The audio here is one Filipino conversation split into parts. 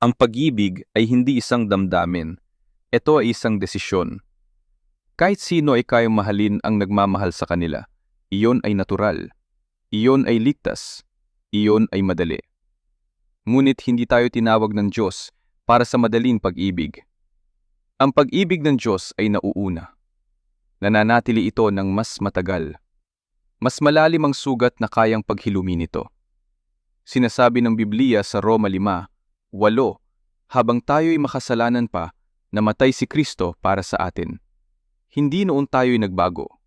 Ang pag-ibig ay hindi isang damdamin. Ito ay isang desisyon. Kahit sino ay kayang mahalin ang nagmamahal sa kanila. Iyon ay natural. Iyon ay ligtas. Iyon ay madali. Ngunit hindi tayo tinawag ng Diyos para sa madaling pag-ibig. Ang pag-ibig ng Diyos ay nauuna. Nananatili ito ng mas matagal. Mas malalim ang sugat na kayang paghilumin ito. Sinasabi ng Biblia sa Roma 5:8, habang tayo'y makasalanan pa, namatay si Kristo para sa atin. Hindi noong tayo'y nagbago.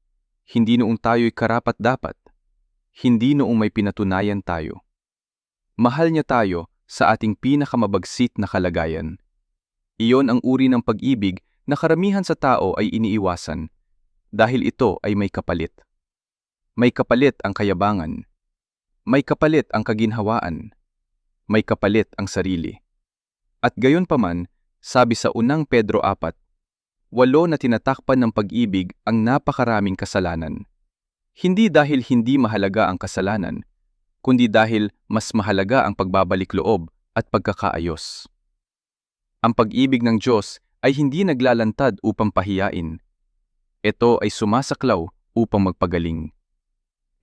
Hindi noong tayo'y karapat-dapat. Hindi noong may pinatunayan tayo. Mahal niya tayo sa ating pinakamabagsit na kalagayan. Iyon ang uri ng pag-ibig na karamihan sa tao ay iniiwasan dahil ito ay may kapalit. May kapalit ang kayabangan. May kapalit ang kaginhawaan. May kapalit ang sarili. At gayon paman, sabi sa unang Pedro 4:8 na tinatakpan ng pag-ibig ang napakaraming kasalanan. Hindi dahil hindi mahalaga ang kasalanan, kundi dahil mas mahalaga ang pagbabalik loob at pagkakaayos. Ang pag-ibig ng Diyos ay hindi naglalantad upang pahiyain. Ito ay sumasaklaw upang magpagaling.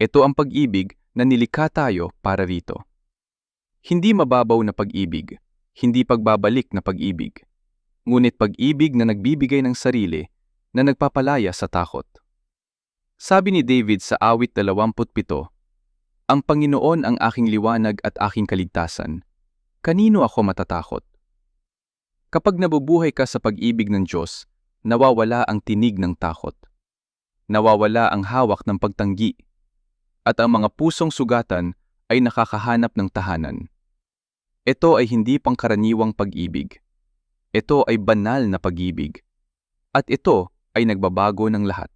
Ito ang pag-ibig na nilikha tayo para rito. Hindi mababaw na pag-ibig, hindi pagbabalik na pag-ibig, ngunit pag-ibig na nagbibigay ng sarili na nagpapalaya sa takot. Sabi ni David sa awit 27, "Ang Panginoon ang aking liwanag at aking kaligtasan. Kanino ako matatakot?" Kapag nabubuhay ka sa pag-ibig ng Diyos, nawawala ang tinig ng takot. Nawawala ang hawak ng pagtanggi. At ang mga pusong sugatan ay nakakahanap ng tahanan. Ito ay hindi pangkaraniwang pag-ibig. Ito ay banal na pag-ibig. At ito ay nagbabago ng lahat.